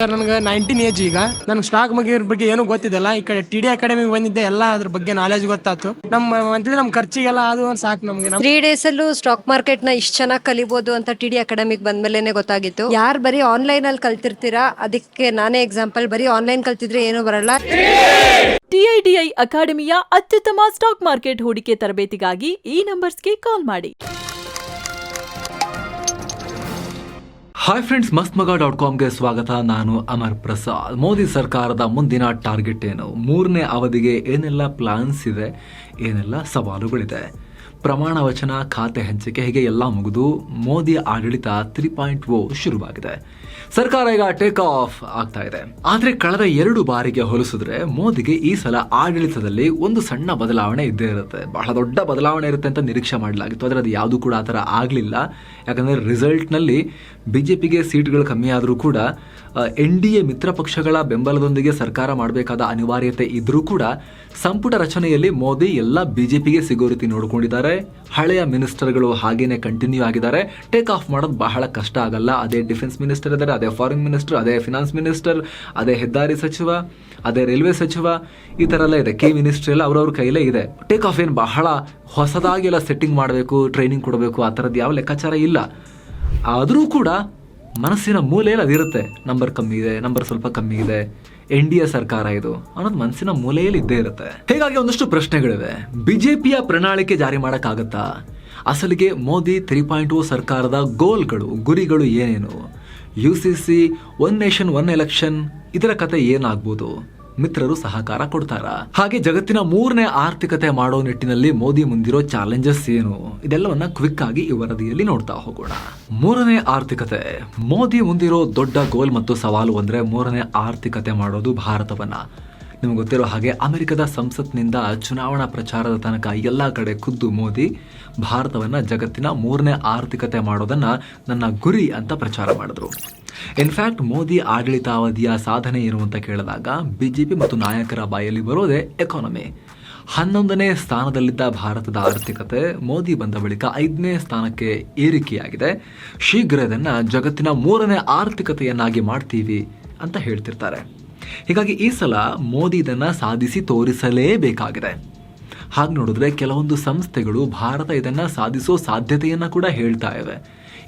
ನನಗೆ 19 ಏಜ್. ಈಗ ನನ್ಗೆ ಸ್ಟಾಕ್ ಬಗ್ಗೆ ಏನು ಗೊತ್ತಿದ್ದಲ್ಲ. ಈ ಕಡೆ ಟಿ ಡಿ ಅಕಾಡೆಮಿಗೆ ಬಂದಿದ್ದೆ, ಎಲ್ಲ ಅದ್ರ ಬಗ್ಗೆ ನಾಲೆಜ್ ಗೊತ್ತಾಯ್ತು. ನಮ್ಮ ಖರ್ಚಿಗೆಲ್ಲ ಅದು ಒಂದು ಸಾಕು ನಮ್ಗೆ. 3 days ಅಲ್ಲೂ ಸ್ಟಾಕ್ ಮಾರ್ಕೆಟ್ ನ ಇಷ್ಟು ಚೆನ್ನಾಗಿ ಕಲಿಬಹುದು ಅಂತ ಟಿ ಡಿ ಅಕಾಡೆಮಿಕ್ ಬಂದ್ಮೇಲೆ ಗೊತ್ತಾಗಿತ್ತು. ಯಾರು ಬರೀ ಆನ್ಲೈನ್ ಅಲ್ಲಿ ಕಲ್ತಿರ್ತೀರಾ, ಅದಕ್ಕೆ ನಾನೇ ಎಕ್ಸಾಂಪಲ್. ಬರೀ ಆನ್ಲೈನ್ ಕಲ್ತಿದ್ರೆ ಏನು ಬರಲ್ಲ. TIDI ಅಕಾಡೆಮಿಯ ಅತ್ಯುತ್ತಮ ಸ್ಟಾಕ್ ಮಾರ್ಕೆಟ್ ಹೂಡಿಕೆ ತರಬೇತಿಗಾಗಿ ಈ ನಂಬರ್ಸ್ಗೆ ಕಾಲ್ ಮಾಡಿ. ಹಾಯ್ ಫ್ರೆಂಡ್ಸ್, mastmaga.comಗೆ ಸ್ವಾಗತ. ನಾನು ಅಮರ್ ಪ್ರಸಾದ್. ಮೋದಿ ಸರ್ಕಾರದ ಮುಂದಿನ ಟಾರ್ಗೆಟ್ ಏನು, 3ನೇ ಅವಧಿಗೆ ಏನೆಲ್ಲ ಪ್ಲಾನ್ಸ್ ಇದೆ, ಏನೆಲ್ಲ ಸವಾಲುಗಳಿದೆ, ಪ್ರಮಾಣ ವಚನ, ಖಾತೆ ಹಂಚಿಕೆ, ಹೀಗೆ ಎಲ್ಲ ಮುಗಿದು ಮೋದಿ ಆಡಳಿತ 3.0 ಶುರುವಾಗಿದೆ. ಸರ್ಕಾರ ಈಗ ಟೇಕ್ ಆಫ್ ಆಗ್ತಾ ಇದೆ. ಆದ್ರೆ ಕಳೆದ 2 ಬಾರಿಗೆ ಹೋಲಿಸಿದ್ರೆ ಮೋದಿಗೆ ಈ ಸಲ ಆಡಳಿತದಲ್ಲಿ ಒಂದು ಸಣ್ಣ ಬದಲಾವಣೆ ಇದ್ದೇ ಇರುತ್ತೆ. ಬಹಳ ದೊಡ್ಡ ಬದಲಾವಣೆ ಇರುತ್ತೆ ಅಂತ ನಿರೀಕ್ಷೆ ಮಾಡಲಾಗಿತ್ತು, ಆದರೆ ಅದು ಯಾವುದು ಕೂಡ ಆ ಥರ ಆಗಲಿಲ್ಲ. ಯಾಕಂದರೆ ರಿಸಲ್ಟ್ನಲ್ಲಿ ಬಿಜೆಪಿಗೆ ಸೀಟ್ಗಳು ಕಮ್ಮಿ ಆದರೂ ಕೂಡ NDA ಮಿತ್ರ ಪಕ್ಷಗಳ ಬೆಂಬಲದೊಂದಿಗೆ ಸರ್ಕಾರ ಮಾಡಬೇಕಾದ ಅನಿವಾರ್ಯತೆ ಇದ್ರೂ ಕೂಡ ಸಂಪುಟ ರಚನೆಯಲ್ಲಿ ಮೋದಿ ಎಲ್ಲ ಬಿಜೆಪಿಗೆ ಸಿಗೋ ರೀತಿ ನೋಡ್ಕೊಂಡಿದ್ದಾರೆ. ಹಳೆಯ ಮಿನಿಸ್ಟರ್ಗಳು ಹಾಗೇನೆ ಕಂಟಿನ್ಯೂ ಆಗಿದ್ದಾರೆ. ಟೇಕ್ ಆಫ್ ಮಾಡೋದು ಬಹಳ ಕಷ್ಟ ಆಗಲ್ಲ. ಅದೇ ಡಿಫೆನ್ಸ್ ಮಿನಿಸ್ಟರ್ ಇದ್ದಾರೆ, ಅದೇ ಫಾರಿನ್ ಮಿನಿಸ್ಟರ್, ಅದೇ ಫಿನಾನ್ಸ್ ಮಿನಿಸ್ಟರ್, ಅದೇ ಹೆದ್ದಾರಿ ಸಚಿವ, ಅದೇ ರೈಲ್ವೆ ಸಚಿವ, ಈ ಥರ ಎಲ್ಲ ಇದೆ. ಕೆ ಮಿನಿಸ್ಟ್ರಿ ಎಲ್ಲ ಅವ್ರವ್ರ ಕೈಲೇ ಇದೆ. ಟೇಕ್ ಆಫ್ ಏನು ಬಹಳ ಹೊಸದಾಗಿ ಎಲ್ಲ ಸೆಟ್ಟಿಂಗ್ ಮಾಡಬೇಕು, ಟ್ರೈನಿಂಗ್ ಕೊಡಬೇಕು, ಆ ಥರದ್ದು ಯಾವ ಲೆಕ್ಕಾಚಾರ ಇಲ್ಲ. ಆದರೂ ಕೂಡ ಮನಸ್ಸಿನ ಮೂಲೆಯಲ್ಲಿ ಅದಿರುತ್ತೆ. ನಂಬರ್ ಕಮ್ಮಿ ಇದೆ, ನಂಬರ್ ಸ್ವಲ್ಪ ಕಮ್ಮಿ ಇದೆ, NDA ಸರ್ಕಾರ ಇದು ಅನ್ನೋದು ಮನಸ್ಸಿನ ಮೂಲೆಯಲ್ಲಿ ಇದ್ದೇ ಇರುತ್ತೆ. ಹೀಗಾಗಿ ಒಂದಷ್ಟು ಪ್ರಶ್ನೆಗಳಿವೆ. ಬಿಜೆಪಿಯ ಪ್ರಣಾಳಿಕೆ ಜಾರಿ ಮಾಡೋಕ್ಕಾಗತ್ತಾ? ಅಸಲಿಗೆ ಮೋದಿ 3.0 ಸರ್ಕಾರದ ಗೋಲ್ಗಳು, ಗುರಿಗಳು ಏನೇನು? UCC, one nation one election, ಇದರ ಕತೆ ಏನಾಗ್ಬೋದು? ಮಿತ್ರರು ಸಹಕಾರ ಕೊಡ್ತಾರಾ? ಹಾಗೆ ಜಗತ್ತಿನ 3ನೇ ಆರ್ಥಿಕತೆ ಮಾಡೋ ನಿಟ್ಟಿನಲ್ಲಿ ಮೋದಿ ಮುಂದಿರೋ ಚಾಲೆಂಜಸ್ ಏನು? ಇದೆಲ್ಲವನ್ನ ಕ್ವಿಕ್ ಆಗಿ ಈ ವರದಿಯಲ್ಲಿ ನೋಡ್ತಾ ಹೋಗೋಣ. 3ನೇ ಆರ್ಥಿಕತೆ. ಮೋದಿ ಮುಂದಿರೋ ದೊಡ್ಡ ಗೋಲ್ ಮತ್ತು ಸವಾಲು ಅಂದ್ರೆ 3ನೇ ಆರ್ಥಿಕತೆ ಮಾಡೋದು ಭಾರತವನ್ನ. ನಿಮ್ಗೆ ಗೊತ್ತಿರೋ ಹಾಗೆ ಅಮೆರಿಕದ ಸಂಸತ್ನಿಂದ ಚುನಾವಣಾ ಪ್ರಚಾರದ ತನಕ ಎಲ್ಲ ಕಡೆ ಖುದ್ದು ಮೋದಿ ಭಾರತವನ್ನ ಜಗತ್ತಿನ 3ನೇ ಆರ್ಥಿಕತೆ ಮಾಡೋದನ್ನ ನನ್ನ ಗುರಿ ಅಂತ ಪ್ರಚಾರ ಮಾಡಿದ್ರು. ಇನ್ಫ್ಯಾಕ್ಟ್ ಮೋದಿ ಆಡಳಿತಾವಧಿಯ ಸಾಧನೆ ಏನು ಅಂತ ಕೇಳಿದಾಗ ಬಿಜೆಪಿ ಮತ್ತು ನಾಯಕರ ಬಾಯಲ್ಲಿ ಬರೋದೇ ಎಕಾನಮಿ. 11ನೇ ಸ್ಥಾನದಲ್ಲಿದ್ದ ಭಾರತದ ಆರ್ಥಿಕತೆ ಮೋದಿ ಬಂದ ಬಳಿಕ 5ನೇ ಸ್ಥಾನಕ್ಕೆ ಏರಿಕೆಯಾಗಿದೆ. ಶೀಘ್ರ ಇದನ್ನ ಜಗತ್ತಿನ 3ನೇ ಆರ್ಥಿಕತೆಯನ್ನಾಗಿ ಮಾಡ್ತೀವಿ ಅಂತ ಹೇಳ್ತಿರ್ತಾರೆ. ಹೀಗಾಗಿ ಈ ಸಲ ಮೋದಿ ಇದನ್ನ ಸಾಧಿಸಿ ತೋರಿಸಲೇಬೇಕಾಗಿದೆ. ಹಾಗೆ ನೋಡಿದ್ರೆ ಕೆಲವೊಂದು ಸಂಸ್ಥೆಗಳು ಭಾರತ ಇದನ್ನ ಸಾಧಿಸೋ ಸಾಧ್ಯತೆಯನ್ನ ಕೂಡ ಹೇಳ್ತಾ ಇವೆ.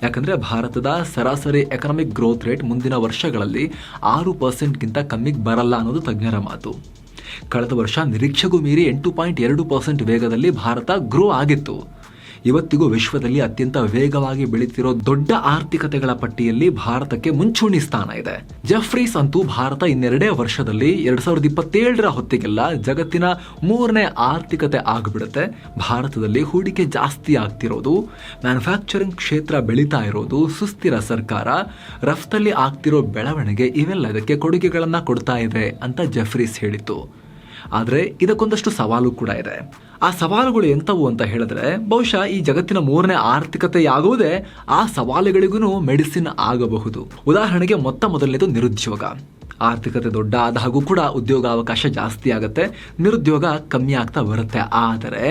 ಯಾಕಂದ್ರೆ ಭಾರತದ ಸರಾಸರಿ ಎಕನಾಮಿಕ್ ಗ್ರೋತ್ ರೇಟ್ ಮುಂದಿನ ವರ್ಷಗಳಲ್ಲಿ 6%ಗಿಂತ ಕಮ್ಮಿಗೆ ಬರಲ್ಲ ಅನ್ನೋದು ತಜ್ಞರ ಮಾತು. ಕಳೆದ ವರ್ಷ ನಿರೀಕ್ಷೆಗೂ ಮೀರಿ 8.2% ವೇಗದಲ್ಲಿ ಭಾರತ ಗ್ರೋ ಆಗಿತ್ತು. ಇವತ್ತಿಗೂ ವಿಶ್ವದಲ್ಲಿ ಅತ್ಯಂತ ವೇಗವಾಗಿ ಬೆಳೀತಿರೋ ದೊಡ್ಡ ಆರ್ಥಿಕತೆಗಳ ಪಟ್ಟಿಯಲ್ಲಿ ಭಾರತಕ್ಕೆ ಮುಂಚೂಣಿ ಸ್ಥಾನ ಇದೆ. ಜೆಫ್ರೀಸ್ ಅಂತೂ ಭಾರತ ಇನ್ನೆರಡೇ ವರ್ಷದಲ್ಲಿ 2027ರ ಹೊತ್ತಿಗೆಲ್ಲ ಜಗತ್ತಿನ 3ನೇ ಆರ್ಥಿಕತೆ ಆಗಿಬಿಡುತ್ತೆ. ಭಾರತದಲ್ಲಿ ಹೂಡಿಕೆ ಜಾಸ್ತಿ ಆಗ್ತಿರೋದು, ಮ್ಯಾನುಫ್ಯಾಕ್ಚರಿಂಗ್ ಕ್ಷೇತ್ರ ಬೆಳೀತಾ ಇರೋದು, ಸುಸ್ಥಿರ ಸರ್ಕಾರ, ರಫ್ತಲ್ಲಿ ಆಗ್ತಿರೋ ಬೆಳವಣಿಗೆ, ಇವೆಲ್ಲ ಇದಕ್ಕೆ ಕೊಡುಗೆಗಳನ್ನ ಕೊಡ್ತಾ ಇವೆ ಅಂತ ಜೆಫ್ರೀಸ್ ಹೇಳಿತ್ತು. ಆದರೆ ಇದಕ್ಕೊಂದಷ್ಟು ಸವಾಲು ಕೂಡ ಇದೆ. ಆ ಸವಾಲುಗಳು ಎಂಥವು ಅಂತ ಹೇಳಿದ್ರೆ, ಬಹುಶಃ ಈ ಜಗತ್ತಿನ 3ನೇ ಆರ್ಥಿಕತೆಯಾಗುವುದೇ ಆ ಸವಾಲುಗಳಿಗೂ ಮೆಡಿಸಿನ್ ಆಗಬಹುದು. ಉದಾಹರಣೆಗೆ ಮೊದಲನೇದು ನಿರುದ್ಯೋಗ. ಆರ್ಥಿಕತೆ ದೊಡ್ಡ ಆದ ಹಾಗೂ ಕೂಡ ಉದ್ಯೋಗಾವಕಾಶ ಜಾಸ್ತಿ ಆಗುತ್ತೆ, ನಿರುದ್ಯೋಗ ಕಮ್ಮಿ ಆಗ್ತಾ ಬರುತ್ತೆ. ಆದರೆ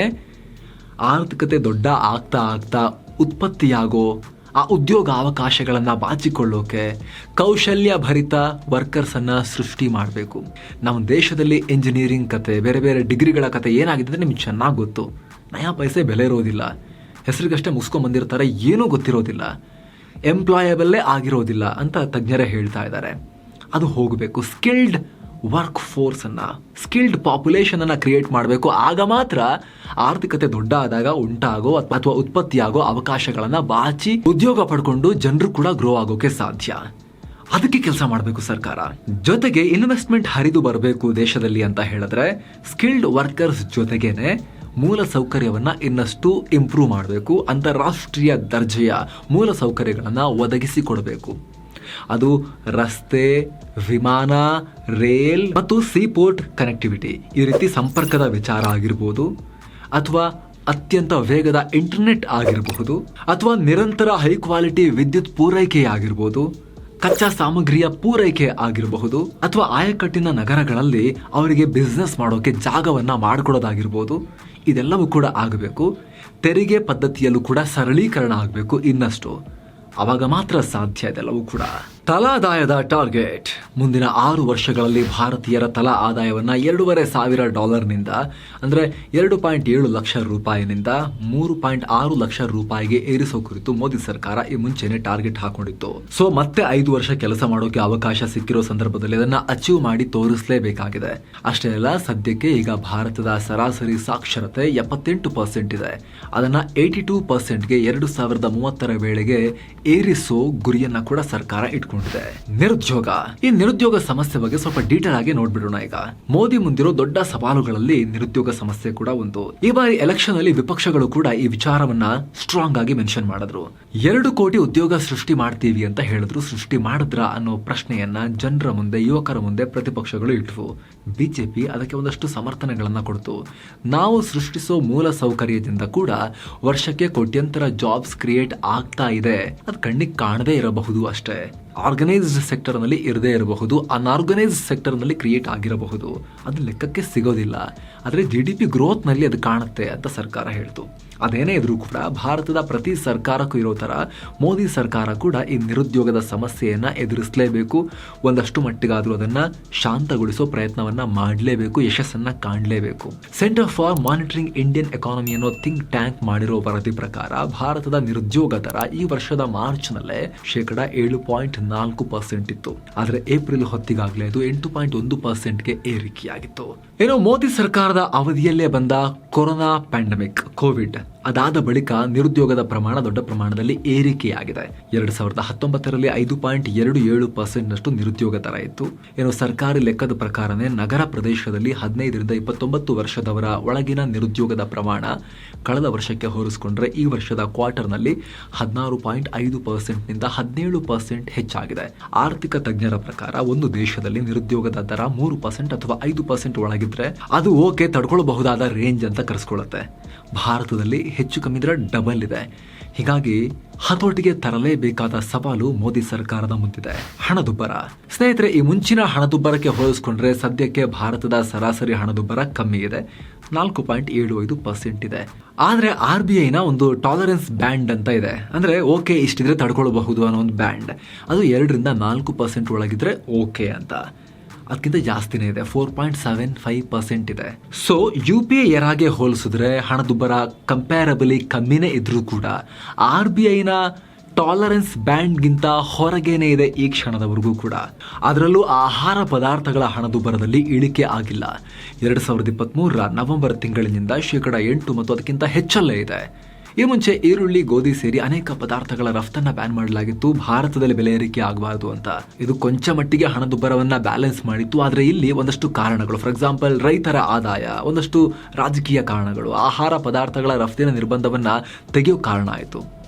ಆರ್ಥಿಕತೆ ದೊಡ್ಡ ಆಗ್ತಾ ಉತ್ಪತ್ತಿಯಾಗೋ ಆ ಉದ್ಯೋಗ ಅವಕಾಶಗಳನ್ನು ಬಾಚಿಕೊಳ್ಳೋಕೆ ಕೌಶಲ್ಯ ಭರಿತ ವರ್ಕರ್ಸ್ ಅನ್ನ ಸೃಷ್ಟಿ ಮಾಡಬೇಕು. ನಮ್ಮ ದೇಶದಲ್ಲಿ ಇಂಜಿನಿಯರಿಂಗ್ ಕತೆ, ಬೇರೆ ಬೇರೆ ಡಿಗ್ರಿಗಳ ಕತೆ ಏನಾಗಿದೆ ಅಂದರೆ ನಿಮ್ಗೆ ಚೆನ್ನಾಗಿ ಗೊತ್ತು. ನಯಾ ಪೈಸೆ ಬೆಲೆ ಇರೋದಿಲ್ಲ, ಹೆಸರಿಗಷ್ಟೇ ಮುಗಿಸ್ಕೊಂಡ್ ಬಂದಿರ್ತಾರೆ, ಏನೂ ಗೊತ್ತಿರೋದಿಲ್ಲ, ಎಂಪ್ಲಾಯಬಲ್ಲೇ ಆಗಿರೋದಿಲ್ಲ ಅಂತ ತಜ್ಞರೇ ಹೇಳ್ತಾ ಇದ್ದಾರೆ. ಅದು ಹೋಗಬೇಕು. ಸ್ಕಿಲ್ಡ್ ವರ್ಕ್ ಫೋರ್ಸ್ ಅನ್ನ, ಸ್ಕಿಲ್ಡ್ ಪಾಪ್ಯುಲೇಷನ್ ಅನ್ನ ಕ್ರಿಯೇಟ್ ಮಾಡಬೇಕು. ಆಗ ಮಾತ್ರ ಆರ್ಥಿಕತೆ ದೊಡ್ಡ ಆದಾಗ ಉಂಟಾಗೋ ಅಥವಾ ಉತ್ಪತ್ತಿಯಾಗೋ ಅವಕಾಶಗಳನ್ನ ಬಾಚಿ ಉದ್ಯೋಗ ಪಡ್ಕೊಂಡು ಜನರು ಕೂಡ ಗ್ರೋ ಆಗೋಕೆ ಸಾಧ್ಯ. ಅದಕ್ಕೆ ಕೆಲಸ ಮಾಡಬೇಕು ಸರ್ಕಾರ. ಜೊತೆಗೆ ಇನ್ವೆಸ್ಟ್ಮೆಂಟ್ ಹರಿದು ಬರಬೇಕು ದೇಶದಲ್ಲಿ ಅಂತ ಹೇಳಿದ್ರೆ ಸ್ಕಿಲ್ಡ್ ವರ್ಕರ್ಸ್ ಜೊತೆಗೇನೆ ಮೂಲ ಸೌಕರ್ಯವನ್ನ ಇನ್ನಷ್ಟು ಇಂಪ್ರೂವ್ ಮಾಡಬೇಕು. ಅಂತಾರಾಷ್ಟ್ರೀಯ ದರ್ಜೆಯ ಮೂಲ ಸೌಕರ್ಯಗಳನ್ನ ಒದಗಿಸಿಕೊಡಬೇಕು. ಅದು ರಸ್ತೆ, ವಿಮಾನ, ರೇಲ್ ಮತ್ತು ಸೀಪೋರ್ಟ್ ಕನೆಕ್ಟಿವಿಟಿ, ಈ ರೀತಿ ಸಂಪರ್ಕದ ವಿಚಾರ ಆಗಿರ್ಬೋದು, ಅಥವಾ ಅತ್ಯಂತ ವೇಗದ ಇಂಟರ್ನೆಟ್ ಆಗಿರಬಹುದು, ಅಥವಾ ನಿರಂತರ ಹೈ ಕ್ವಾಲಿಟಿ ವಿದ್ಯುತ್ ಪೂರೈಕೆ ಆಗಿರ್ಬೋದು, ಕಚ್ಚಾ ಸಾಮಗ್ರಿಯ ಪೂರೈಕೆ ಆಗಿರಬಹುದು, ಅಥವಾ ಆಯಕಟ್ಟಿನ ನಗರಗಳಲ್ಲಿ ಅವರಿಗೆ ಬಿಸ್ನೆಸ್ ಮಾಡೋಕೆ ಜಾಗವನ್ನ ಮಾಡಿಕೊಡೋದಾಗಿರ್ಬೋದು. ಇದೆಲ್ಲವೂ ಕೂಡ ಆಗಬೇಕು. ತೆರಿಗೆ ಪದ್ಧತಿಯಲ್ಲೂ ಕೂಡ ಸರಳೀಕರಣ ಆಗಬೇಕು ಇನ್ನಷ್ಟು. ಅವಾಗ ಮಾತ್ರ ಸಾಧ್ಯ ಇದೆಲ್ಲವೂ ಕೂಡ. ತಲಾದಾಯದ ಟಾರ್ಗೆಟ್. ಮುಂದಿನ 6 ವರ್ಷಗಳಲ್ಲಿ ಭಾರತೀಯರ ತಲಾ ಆದಾಯವನ್ನ $2,500 ಅಂದ್ರೆ 2.7 ಲಕ್ಷ ರೂಪಾಯಿನಿಂದ 3.6 ಲಕ್ಷ ರೂಪಾಯಿಗೆ ಏರಿಸೋ ಕುರಿತು ಮೋದಿ ಸರ್ಕಾರ ಈ ಮುಂಚೆನೆ ಟಾರ್ಗೆಟ್ ಹಾಕೊಂಡಿತ್ತು. ಸೊ ಮತ್ತೆ 5 ವರ್ಷ ಕೆಲಸ ಮಾಡೋಕೆ ಅವಕಾಶ ಸಿಕ್ಕಿರೋ ಸಂದರ್ಭದಲ್ಲಿ ಅದನ್ನ ಅಚೀವ್ ಮಾಡಿ ತೋರಿಸಲೇಬೇಕಾಗಿದೆ. ಅಷ್ಟೇ ಅಲ್ಲ, ಸದ್ಯಕ್ಕೆ ಈಗ ಭಾರತದ ಸರಾಸರಿ ಸಾಕ್ಷರತೆ 78% ಇದೆ. ಅದನ್ನ 82%ಗೆ 2030 ವೇಳೆಗೆ ಏರಿಸೋ ಗುರಿಯನ್ನ ಕೂಡ ಸರ್ಕಾರ ಇಟ್ಕೊಂಡಿದೆ. ಈ ನಿರುದ್ಯೋಗ ಸಮಸ್ಯೆ ಬಗ್ಗೆ ಸ್ವಲ್ಪ ಡೀಟೇಲ್ ಆಗಿ ನೋಡ್ಬಿಡೋಣ. ಈಗ ಮೋದಿ ಮುಂದಿರೋ ದೊಡ್ಡ ಸವಾಲುಗಳಲ್ಲಿ ನಿರುದ್ಯೋಗ ಸಮಸ್ಯೆ ಕೂಡ ಒಂದು. ಈ ಬಾರಿ ಎಲೆಕ್ಷನ್ ಅಲ್ಲಿ ವಿಪಕ್ಷಗಳು ಕೂಡ ಈ ವಿಚಾರವನ್ನ ಸ್ಟ್ರಾಂಗ್ ಆಗಿ ಮೆನ್ಷನ್ ಮಾಡಿದ್ರು. 2 ಕೋಟಿ ಉದ್ಯೋಗ ಸೃಷ್ಟಿ ಮಾಡ್ತೀವಿ ಅಂತ ಹೇಳಿದ್ರು. ಸೃಷ್ಟಿ ಮಾಡಿದ್ರ ಅನ್ನೋ ಪ್ರಶ್ನೆಯನ್ನ ಜನರ ಮುಂದೆ, ಯುವಕರ ಮುಂದೆ ಪ್ರತಿಪಕ್ಷಗಳು ಇಟ್ವು. ಬಿಜೆಪಿ ಅದಕ್ಕೆ ಒಂದಷ್ಟು ಸಮರ್ಥನೆಗಳನ್ನ ಕೊಡ್ತು. ನಾವು ಸೃಷ್ಟಿಸೋ ಮೂಲ ಸೌಕರ್ಯದಿಂದ ಕೂಡ ವರ್ಷಕ್ಕೆ ಕೋಟ್ಯಂತರ ಜಾಬ್ಸ್ ಕ್ರಿಯೇಟ್ ಆಗ್ತಾ ಇದೆ. ಅದು ಕಣ್ಣಿಗೆ ಕಾಣದೇ ಇರಬಹುದು ಅಷ್ಟೇ. ಆರ್ಗನೈಸ್ಡ್ ಸೆಕ್ಟರ್ ನಲ್ಲಿ ಇರದೇ ಇರಬಹುದು, ಅನ್ಆರ್ಗನೈಸ್ಡ್ ಸೆಕ್ಟರ್ ನಲ್ಲಿ ಕ್ರಿಯೇಟ್ ಆಗಿರಬಹುದು. ಅದು ಲೆಕ್ಕಕ್ಕೆ ಸಿಗೋದಿಲ್ಲ. ಆದ್ರೆ GDP ಗ್ರೋತ್ ನಲ್ಲಿ ಅದು ಕಾಣುತ್ತೆ ಅಂತ ಸರ್ಕಾರ ಹೇಳ್ತು. ಅದೇನೇ ಇದ್ರೂ ಕೂಡ ಭಾರತದ ಪ್ರತಿ ಸರ್ಕಾರಕ್ಕೂ ಇರೋ ತರ ಮೋದಿ ಸರ್ಕಾರ ಕೂಡ ಈ ನಿರುದ್ಯೋಗದ ಸಮಸ್ಯೆಯನ್ನ ಎದುರಿಸಲೇಬೇಕು. ಒಂದಷ್ಟು ಮಟ್ಟಿಗಾದ್ರೂ ಅದನ್ನ ಶಾಂತಗೊಳಿಸೋ ಪ್ರಯತ್ನವನ್ನ ಮಾಡಲೇಬೇಕು, ಯಶಸ್ಸನ್ನ ಕಾಣಲೇಬೇಕು. Centre for monitoring Indian economy ಅನ್ನೋ ಥಿಂಕ್ ಟ್ಯಾಂಕ್ ಮಾಡಿರೋ ವರದಿ ಪ್ರಕಾರ ಭಾರತದ ನಿರುದ್ಯೋಗ ದರ ಈ ವರ್ಷದ ಮಾರ್ಚ್ ನಲ್ಲೇ 7.4% ಇತ್ತು. ಆದ್ರೆ ಏಪ್ರಿಲ್ ಹೊತ್ತಿಗಾಗಲೇ ಅದು 8.1%ಗೆ ಏರಿಕೆಯಾಗಿತ್ತು. ಏನೋ ಮೋದಿ ಸರ್ಕಾರದ ಅವಧಿಯಲ್ಲೇ ಬಂದ ಕೊರೋನಾ ಪ್ಯಾಂಡಮಿಕ್, ಕೋವಿಡ್ ಅದಾದ ಬಳಿಕ ನಿರುದ್ಯೋಗದ ಪ್ರಮಾಣ ದೊಡ್ಡ ಪ್ರಮಾಣದಲ್ಲಿ ಏರಿಕೆಯಾಗಿದೆ. 2019ರಲ್ಲಿ 5.27% ನಿರುದ್ಯೋಗ ದರ ಇತ್ತು. ಏನೋ ಸರ್ಕಾರಿ ಲೆಕ್ಕದ ಪ್ರಕಾರನೇ ನಗರ ಪ್ರದೇಶದಲ್ಲಿ 15ರಿಂದ 29 ವರ್ಷದವರ ಒಳಗಿನ ನಿರುದ್ಯೋಗದ ಪ್ರಮಾಣ ಕಳೆದ ವರ್ಷಕ್ಕೆ ಹೋಲಿಸಿಕೊಂಡ್ರೆ ಈ ವರ್ಷದ ಕ್ವಾರ್ಟರ್ನಲ್ಲಿ 16.5%ನಿಂದ 17% ಹೆಚ್ಚಾಗಿದೆ. ಆರ್ಥಿಕ ತಜ್ಞರ ಪ್ರಕಾರ ಒಂದು ದೇಶದಲ್ಲಿ ನಿರುದ್ಯೋಗದ ದರ 3% ಅಥವಾ 5% ಒಳಗಿದ್ರೆ ಅದು ಓಕೆ, ತಡ್ಕೊಳ್ಬಹುದಾದ ರೇಂಜ್ ಅಂತ ಕರೆಸ್ಕೊಳ್ಳುತ್ತೆ. ಭಾರತದಲ್ಲಿ ಹೆಚ್ಚು ಕಮ್ಮಿದ್ರೆ ಡಬಲ್ ಇದೆ. ಹೀಗಾಗಿ ಹತೋಟಿಗೆ ತರಲೇಬೇಕಾದ ಸವಾಲು ಮೋದಿ ಸರ್ಕಾರದ ಮುಂದಿದೆ. ಹಣದುಬ್ಬರ. ಸ್ನೇಹಿತರೆ, ಈ ಮುಂಚಿನ ಹಣದುಬ್ಬರಕ್ಕೆ ಹೋಲಿಸಿಕೊಂಡ್ರೆ ಸದ್ಯಕ್ಕೆ ಭಾರತದ ಸರಾಸರಿ ಹಣದುಬ್ಬರ ಕಮ್ಮಿ ಇದೆ, 4.75% ಇದೆ. ಆದ್ರೆ RBIನ ಒಂದು ಟಾಲರೆನ್ಸ್ ಬ್ಯಾಂಡ್ ಅಂತ ಇದೆ. ಅಂದ್ರೆ ಓಕೆ, ಇಷ್ಟಿದ್ರೆ ತಡ್ಕೊಳ್ಬಹುದು ಅನ್ನೋ ಒಂದು ಬ್ಯಾಂಡ್. ಅದು 2ರಿಂದ 4% ಒಳಗಿದ್ರೆ ಓಕೆ ಅಂತ. ಅದಕ್ಕಿಂತ ಜಾಸ್ತಿನೇ ಇದೆ, 4.75% ಇದೆ. ಸೊ UPA ಎರಾಗೆ ಹೋಲಿಸಿದ್ರೆ ಹಣದುಬ್ಬರ ಕಂಪ್ಯಾರಬಲಿ ಕಮ್ಮಿನೇ ಇದ್ರೂ ಕೂಡ RBIನ ಟಾಲರೆನ್ಸ್ ಬ್ಯಾಂಡ್ಗಿಂತ ಹೊರಗೇನೆ ಇದೆ ಈ ಕ್ಷಣದವರೆಗೂ ಕೂಡ. ಅದರಲ್ಲೂ ಆಹಾರ ಪದಾರ್ಥಗಳ ಹಣದುಬ್ಬರದಲ್ಲಿ ಇಳಿಕೆ ಆಗಿಲ್ಲ. 2023ರ ನವೆಂಬರ್ ತಿಂಗಳಿನಿಂದ 8% ಮತ್ತು ಅದಕ್ಕಿಂತ ಹೆಚ್ಚಲ್ಲೇ ಇದೆ. ಈ ಮುಂಚೆ ಈರುಳ್ಳಿ, ಗೋಧಿ ಸೇರಿ ಅನೇಕ ಪದಾರ್ಥಗಳ ರಫ್ತನ್ನ ಬ್ಯಾನ್ ಮಾಡಲಾಗಿತ್ತು, ಭಾರತದಲ್ಲಿ ಬೆಲೆ ಏರಿಕೆ ಆಗಬಾರದು ಅಂತ. ಇದು ಕೊಂಚ ಮಟ್ಟಿಗೆ ಹಣದುಬ್ಬರವನ್ನ ಬ್ಯಾಲೆನ್ಸ್ ಮಾಡಿತ್ತು. ಆದ್ರೆ ಇಲ್ಲಿ ಒಂದಷ್ಟು ಕಾರಣಗಳು, ಫಾರ್ ಎಕ್ಸಾಂಪಲ್ ರೈತರ ಆದಾಯ, ಒಂದಷ್ಟು ರಾಜಕೀಯ ಕಾರಣಗಳು ಆಹಾರ ಪದಾರ್ಥಗಳ ರಫ್ತಿನ ನಿರ್ಬಂಧವನ್ನ ತೆಗೆಯೋ ಕಾರಣ ಆಯಿತು.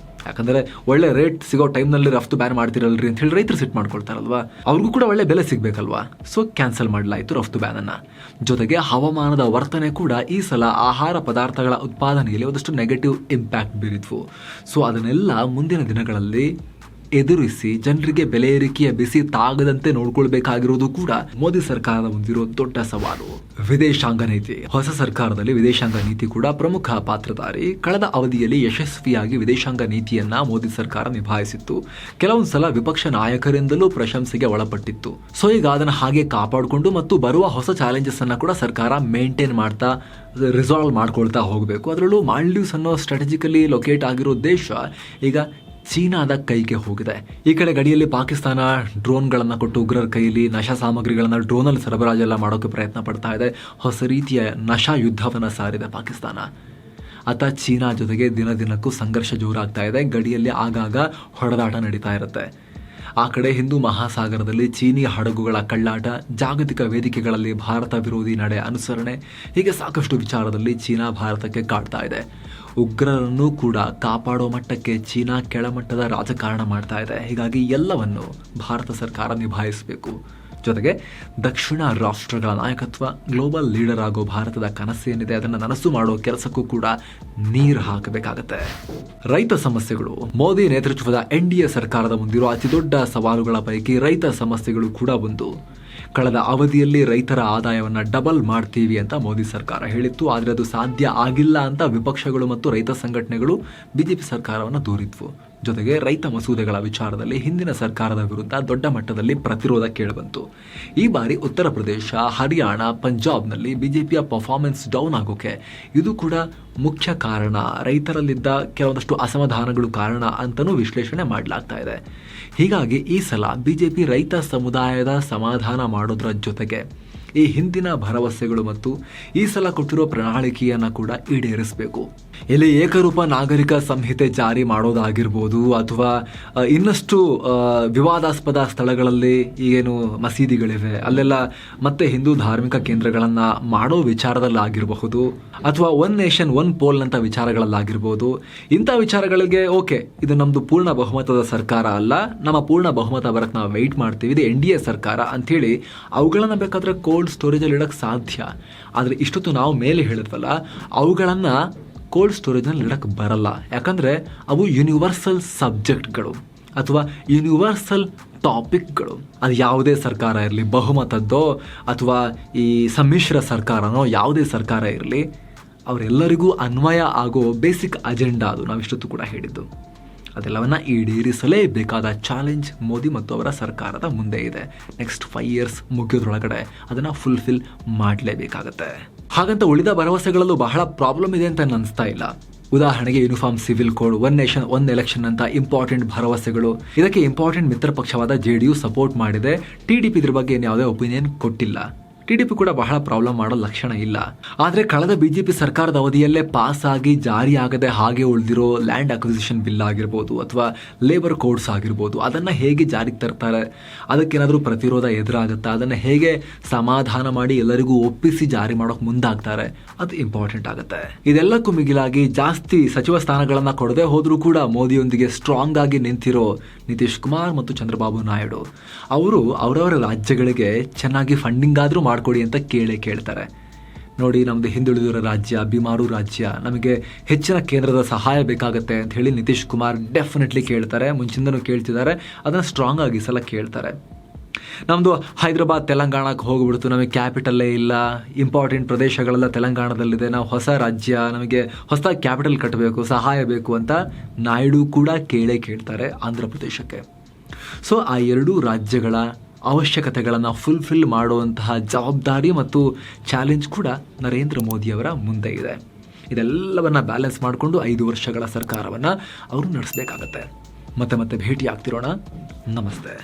ಯಾಕಂದ್ರೆ ಒಳ್ಳೆ ರೇಟ್ ಸಿಗೋ ಟೈಮ್ನಲ್ಲಿ ರಫ್ತು ಬ್ಯಾನ್ ಮಾಡ್ತಿರಲ್ರಿ ಅಂತ ಹೇಳಿ ರೈತರು ಸಿಟ್ ಮಾಡ್ಕೊಳ್ತಾರಲ್ವಾ, ಅವ್ರಿಗೂ ಕೂಡ ಒಳ್ಳೆ ಬೆಲೆ ಸಿಗ್ಬೇಕಲ್ವಾ. ಸೊ ಕ್ಯಾನ್ಸಲ್ ಮಾಡಲಾಯಿತು ರಫ್ತು ಬ್ಯಾನ್ ಅನ್ನ. ಜೊತೆಗೆ ಹವಾಮಾನದ ವರ್ತನೆ ಕೂಡ ಈ ಸಲ ಆಹಾರ ಪದಾರ್ಥಗಳ ಉತ್ಪಾದನೆಯಲ್ಲಿ ಒಂದಷ್ಟು ನೆಗೆಟಿವ್ ಇಂಪ್ಯಾಕ್ಟ್ ಬೀರಿದ್ವು. ಸೊ ಅದನ್ನೆಲ್ಲ ಮುಂದಿನ ದಿನಗಳಲ್ಲಿ ಎದುರಿಸಿ ಜನರಿಗೆ ಬೆಲೆ ಏರಿಕೆಯ ಬಿಸಿ ತಾಗದಂತೆ ನೋಡ್ಕೊಳ್ಬೇಕಾಗಿರೋದು ಕೂಡ ಮೋದಿ ಸರ್ಕಾರದ ಮುಂದಿರೋ ದೊಡ್ಡ ಸವಾಲು. ವಿದೇಶಾಂಗ ನೀತಿ. ಹೊಸ ಸರ್ಕಾರದಲ್ಲಿ ವಿದೇಶಾಂಗ ನೀತಿ ಕೂಡ ಪ್ರಮುಖ ಪಾತ್ರಧಾರಿ. ಕಳೆದ ಅವಧಿಯಲ್ಲಿ ಯಶಸ್ವಿಯಾಗಿ ವಿದೇಶಾಂಗ ನೀತಿಯನ್ನ ಮೋದಿ ಸರ್ಕಾರ ನಿಭಾಯಿಸಿತ್ತು. ಕೆಲವೊಂದ್ಸಲ ವಿಪಕ್ಷ ನಾಯಕರಿಂದಲೂ ಪ್ರಶಂಸೆಗೆ ಒಳಪಟ್ಟಿತ್ತು. ಸೊ ಈಗ ಅದನ್ನ ಹಾಗೆ ಕಾಪಾಡಿಕೊಂಡು ಮತ್ತು ಬರುವ ಹೊಸ ಚಾಲೆಂಜಸ್ ಅನ್ನ ಕೂಡ ಸರ್ಕಾರ ಮೇಂಟೈನ್ ಮಾಡ್ತಾ ರಿಸಾಲ್ವ್ ಮಾಡ್ಕೊಳ್ತಾ ಹೋಗಬೇಕು. ಅದರಲ್ಲೂ ಮಾಲ್ಡೀವ್ಸ್ ಅನ್ನೋ ಸ್ಟ್ರಾಟಜಿಕಲಿ ಲೊಕೇಟ್ ಆಗಿರೋ ದೇಶ ಈಗ ಚೀನಾದ ಕೈಗೆ ಹೋಗಿದೆ. ಈ ಕಡೆ ಗಡಿಯಲ್ಲಿ ಪಾಕಿಸ್ತಾನ ಡ್ರೋನ್ಗಳನ್ನು ಕೊಟ್ಟು ಉಗ್ರರ ಕೈಯಲ್ಲಿ ನಶಾ ಸಾಮಗ್ರಿಗಳನ್ನು ಡ್ರೋನಲ್ಲಿ ಸರಬರಾಜೆಲ್ಲ ಮಾಡೋಕೆ ಪ್ರಯತ್ನ ಪಡ್ತಾ ಇದೆ. ಹೊಸ ರೀತಿಯ ನಶಾ ಯುದ್ಧವನ್ನು ಸಾರಿದೆ ಪಾಕಿಸ್ತಾನ. ಅತ್ತ ಚೀನಾ ಜೊತೆಗೆ ದಿನದಿನಕ್ಕೂ ಸಂಘರ್ಷ ಜೋರಾಗ್ತಾ ಇದೆ. ಗಡಿಯಲ್ಲಿ ಆಗಾಗ ಹೊಡೆದಾಟ ನಡೀತಾ ಇರುತ್ತೆ. ಆ ಕಡೆ ಹಿಂದೂ ಮಹಾಸಾಗರದಲ್ಲಿ ಚೀನಿ ಹಡಗುಗಳ ಕಳ್ಳಾಟ, ಜಾಗತಿಕ ವೇದಿಕೆಗಳಲ್ಲಿ ಭಾರತ ವಿರೋಧಿ ನಡೆ ಅನುಸರಣೆ, ಹೀಗೆ ಸಾಕಷ್ಟು ವಿಚಾರದಲ್ಲಿ ಚೀನಾ ಭಾರತಕ್ಕೆ ಕಾಡ್ತಾ ಇದೆ. ಉಗ್ರರನ್ನು ಕೂಡ ಕಾಪಾಡೋ ಮಟ್ಟಕ್ಕೆ ಚೀನಾ ಕೆಳಮಟ್ಟದ ರಾಜಕಾರಣ ಮಾಡ್ತಾ ಇದೆ. ಹೀಗಾಗಿ ಎಲ್ಲವನ್ನು ಭಾರತ ಸರ್ಕಾರ ನಿಭಾಯಿಸಬೇಕು. ಜೊತೆಗೆ ದಕ್ಷಿಣ ರಾಷ್ಟ್ರಗಳ ನಾಯಕತ್ವ, ಗ್ಲೋಬಲ್ ಲೀಡರ್ ಆಗೋ ಭಾರತದ ಕನಸೇನಿದೆ ಅದನ್ನು ನನಸು ಮಾಡೋ ಕೆಲಸಕ್ಕೂ ಕೂಡ ನೀರು ಹಾಕಬೇಕಾಗತ್ತೆ. ರೈತ ಸಮಸ್ಯೆಗಳು. ಮೋದಿ ನೇತೃತ್ವದ NDA ಸರ್ಕಾರದ ಮುಂದಿರೋ ಅತಿದೊಡ್ಡ ಸವಾಲುಗಳ ಪೈಕಿ ರೈತ ಸಮಸ್ಯೆಗಳು ಕೂಡ ಒಂದು. ಕಳೆದ ಅವಧಿಯಲ್ಲಿ ರೈತರ ಆದಾಯವನ್ನ ಡಬಲ್ ಮಾಡ್ತೀವಿ ಅಂತ ಮೋದಿ ಸರ್ಕಾರ ಹೇಳಿತ್ತು. ಆದರೆ ಅದು ಸಾಧ್ಯ ಆಗಿಲ್ಲ ಅಂತ ವಿಪಕ್ಷಗಳು ಮತ್ತು ರೈತ ಸಂಘಟನೆಗಳು ಬಿಜೆಪಿ ಸರ್ಕಾರವನ್ನು ದೂರಿದ್ವು. ಜೊತೆಗೆ ರೈತ ಮಸೂದೆಗಳ ವಿಚಾರದಲ್ಲಿ ಹಿಂದಿನ ಸರ್ಕಾರದ ವಿರುದ್ಧ ದೊಡ್ಡ ಮಟ್ಟದಲ್ಲಿ ಪ್ರತಿರೋಧ ಕೇಳಿಬಂತು. ಈ ಬಾರಿ ಉತ್ತರ ಪ್ರದೇಶ, ಹರಿಯಾಣ, ಪಂಜಾಬ್ನಲ್ಲಿ ಬಿಜೆಪಿಯ ಪರ್ಫಾರ್ಮೆನ್ಸ್ ಡೌನ್ ಆಗೋಕೆ ಇದು ಕೂಡ ಮುಖ್ಯ ಕಾರಣ, ರೈತರಲ್ಲಿದ್ದ ಕೆಲವೊಂದಷ್ಟು ಅಸಮಾಧಾನಗಳು ಕಾರಣ ಅಂತಲೂ ವಿಶ್ಲೇಷಣೆ ಮಾಡಲಾಗ್ತಾ ಇದೆ. ಹೀಗಾಗಿ ಈ ಸಲ ಬಿಜೆಪಿ ರೈತ ಸಮುದಾಯದ ಸಮಾಧಾನ ಮಾಡೋದ್ರ ಜೊತೆಗೆ ಈ ಹಿಂದಿನ ಭರವಸೆಗಳು ಮತ್ತು ಈ ಸಲ ಕೊಟ್ಟಿರೋ ಪ್ರಣಾಳಿಕೆಯನ್ನು ಕೂಡ ಈಡೇರಿಸಬೇಕು. ಇಲ್ಲಿ ಏಕರೂಪ ನಾಗರಿಕ ಸಂಹಿತೆ ಜಾರಿ ಮಾಡೋದಾಗಿರ್ಬೋದು, ಅಥವಾ ಇನ್ನಷ್ಟು ವಿವಾದಾಸ್ಪದ ಸ್ಥಳಗಳಲ್ಲಿ ಏನು ಮಸೀದಿಗಳಿವೆ ಅಲ್ಲೆಲ್ಲ ಮತ್ತೆ ಹಿಂದೂ ಧಾರ್ಮಿಕ ಕೇಂದ್ರಗಳನ್ನು ಮಾಡೋ ವಿಚಾರದಲ್ಲಾಗಿರಬಹುದು, ಅಥವಾ ಒನ್ ನೇಷನ್ ಒನ್ ಪೋಲ್ ಅಂತ ವಿಚಾರಗಳಲ್ಲಾಗಿರ್ಬೋದು. ಇಂಥ ವಿಚಾರಗಳಿಗೆ ಓಕೆ, ಇದು ನಮ್ಮದು ಪೂರ್ಣ ಬಹುಮತದ ಸರ್ಕಾರ ಅಲ್ಲ, ನಮ್ಮ ಪೂರ್ಣ ಬಹುಮತ ಬರಕ್ಕೆ ನಾವು ವೆಯ್ಟ್ ಮಾಡ್ತೀವಿ, ಇದು NDA ಸರ್ಕಾರ ಅಂಥೇಳಿ ಅವುಗಳನ್ನು ಬೇಕಾದರೆ ಕೋಲ್ಡ್ ಸ್ಟೋರೇಜಲ್ಲಿ ಇಡೋಕ್ಕೆ ಸಾಧ್ಯ. ಆದರೆ ಇಷ್ಟೊತ್ತು ನಾವು ಮೇಲೆ ಹೇಳಿದ್ವಲ್ಲ, ಅವುಗಳನ್ನು ಕೋಲ್ಡ್ ಸ್ಟೋರೇಜ್ನಲ್ಲಿ ಇಡಕ್ಕೆ ಬರಲ್ಲ. ಯಾಕಂದರೆ ಅವು ಯೂನಿವರ್ಸಲ್ ಸಬ್ಜೆಕ್ಟ್ಗಳು ಅಥವಾ ಯೂನಿವರ್ಸಲ್ ಟಾಪಿಕ್ಗಳು. ಅದು ಯಾವುದೇ ಸರ್ಕಾರ ಇರಲಿ, ಬಹುಮತದ್ದೋ ಅಥವಾ ಈ ಸಮ್ಮಿಶ್ರ ಸರ್ಕಾರನೋ ಯಾವುದೇ ಸರ್ಕಾರ ಇರಲಿ, ಅವರೆಲ್ಲರಿಗೂ ಅನ್ವಯ ಆಗೋ ಬೇಸಿಕ್ ಅಜೆಂಡಾ ಅದು. ನಾವಿಷ್ಟೊತ್ತು ಕೂಡ ಹೇಳಿದ್ದು ಅದೆಲ್ಲವನ್ನ ಈಡೇರಿಸಲೇಬೇಕಾದ ಚಾಲೆಂಜ್ ಮೋದಿ ಮತ್ತು ಅವರ ಸರ್ಕಾರದ ಮುಂದೆ ಇದೆ. ನೆಕ್ಸ್ಟ್ 5 years ಮುಗಿಯೋದ್ರೊಳಗಡೆ ಅದನ್ನು ಫುಲ್ಫಿಲ್ ಮಾಡಲೇಬೇಕಾಗತ್ತೆ. ಹಾಗಂತ ಉಳಿದ ಭರವಸೆಗಳಲ್ಲೂ ಬಹಳ ಪ್ರಾಬ್ಲಮ್ ಇದೆ ಅಂತ ಅನಿಸ್ತಾ ಇಲ್ಲ. ಉದಾಹರಣೆಗೆ uniform civil code, one nation one election ಅಂತ ಇಂಪಾರ್ಟೆಂಟ್ ಭರವಸೆಗಳು. ಇದಕ್ಕೆ ಇಂಪಾರ್ಟೆಂಟ್ ಮಿತ್ರ ಪಕ್ಷವಾದ JDU ಸಪೋರ್ಟ್ ಮಾಡಿದೆ. TDP ಇದ್ರ ಬಗ್ಗೆ ಯಾವುದೇ ಒಪಿನಿಯನ್ ಕೊಟ್ಟಿಲ್ಲ. TDP ಕೂಡ ಬಹಳ ಪ್ರಾಬ್ಲಮ್ ಮಾಡೋ ಲಕ್ಷಣ ಇಲ್ಲ. ಆದರೆ ಕಳೆದ ಬಿಜೆಪಿ ಸರ್ಕಾರದ ಅವಧಿಯಲ್ಲೇ ಪಾಸ್ ಆಗಿ ಜಾರಿಯಾಗದೆ ಹಾಗೆ ಉಳಿದಿರೋ ಲ್ಯಾಂಡ್ ಅಕ್ವಿಸಿಷನ್ ಬಿಲ್ ಆಗಿರ್ಬೋದು ಅಥವಾ ಲೇಬರ್ ಕೋಡ್ಸ್ ಆಗಿರ್ಬೋದು, ಅದನ್ನು ಹೇಗೆ ಜಾರಿಗೆ ತರ್ತಾರೆ, ಅದಕ್ಕೇನಾದರೂ ಪ್ರತಿರೋಧ ಎದುರಾಗುತ್ತಾ, ಅದನ್ನು ಹೇಗೆ ಸಮಾಧಾನ ಮಾಡಿ ಎಲ್ಲರಿಗೂ ಒಪ್ಪಿಸಿ ಜಾರಿ ಮಾಡೋಕೆ ಮುಂದಾಗ್ತಾರೆ, ಅದು ಇಂಪಾರ್ಟೆಂಟ್ ಆಗುತ್ತೆ. ಇದೆಲ್ಲಕ್ಕೂ ಮಿಗಿಲಾಗಿ ಜಾಸ್ತಿ ಸಚಿವ ಸ್ಥಾನಗಳನ್ನು ಕೊಡದೆ ಹೋದರೂ ಕೂಡ ಮೋದಿಯೊಂದಿಗೆ ಸ್ಟ್ರಾಂಗ್ ಆಗಿ ನಿಂತಿರೋ ನಿತೀಶ್ ಕುಮಾರ್ ಮತ್ತು ಚಂದ್ರಬಾಬು ನಾಯ್ಡು ಅವರು ಅವರವರ ರಾಜ್ಯಗಳಿಗೆ ಚೆನ್ನಾಗಿ ಫಂಡಿಂಗ್ ಆದರೂ ಮಾಡಿಕೊಡಿ ಅಂತ ಕೇಳ್ತಾರೆ. ನೋಡಿ, ನಮ್ಮದು ಹಿಂದುಳಿದಿರೋ ರಾಜ್ಯ, ಬಿಮಾರು ರಾಜ್ಯ, ನಮಗೆ ಹೆಚ್ಚಿನ ಕೇಂದ್ರದ ಸಹಾಯ ಬೇಕಾಗುತ್ತೆ ಅಂತ ಹೇಳಿ ನಿತೀಶ್ ಕುಮಾರ್ ಡೆಫಿನೆಟ್ಲಿ ಕೇಳ್ತಾರೆ. ಮುಂಚಿಂದನೂ ಕೇಳ್ತಿದ್ದಾರೆ, ಅದನ್ನು ಸ್ಟ್ರಾಂಗ್ ಆಗಿ ಸಲ ಕೇಳ್ತಾರೆ. ನಮ್ಮದು ಹೈದರಾಬಾದ್ ತೆಲಂಗಾಣಕ್ಕೆ ಹೋಗ್ಬಿಡ್ತು, ನಮಗೆ ಕ್ಯಾಪಿಟಲ್ಲೇ ಇಲ್ಲ, ಇಂಪಾರ್ಟೆಂಟ್ ಪ್ರದೇಶಗಳೆಲ್ಲ ತೆಲಂಗಾಣದಲ್ಲಿದೆ, ನಾವು ಹೊಸ ರಾಜ್ಯ, ನಮಗೆ ಹೊಸ ಕ್ಯಾಪಿಟಲ್ ಕಟ್ಟಬೇಕು, ಸಹಾಯ ಬೇಕು ಅಂತ ನಾಯ್ಡು ಕೂಡ ಕೇಳ್ತಾರೆ ಆಂಧ್ರ ಪ್ರದೇಶಕ್ಕೆ. ಸೊ ಆ ಎರಡೂ ರಾಜ್ಯಗಳ ಅವಶ್ಯಕತೆಗಳನ್ನು ಫುಲ್ಫಿಲ್ ಮಾಡುವಂತಹ ಜವಾಬ್ದಾರಿ ಮತ್ತು ಚಾಲೆಂಜ್ ಕೂಡ ನರೇಂದ್ರ ಮೋದಿಯವರ ಮುಂದೆ ಇದೆ. ಇದೆಲ್ಲವನ್ನು ಬ್ಯಾಲೆನ್ಸ್ ಮಾಡಿಕೊಂಡು 5 ವರ್ಷಗಳ ಸರ್ಕಾರವನ್ನು ಅವರು ನಡೆಸಬೇಕಾಗತ್ತೆ. ಮತ್ತೆ ಭೇಟಿ ಆಗ್ತಿರೋಣ. ನಮಸ್ತೆ.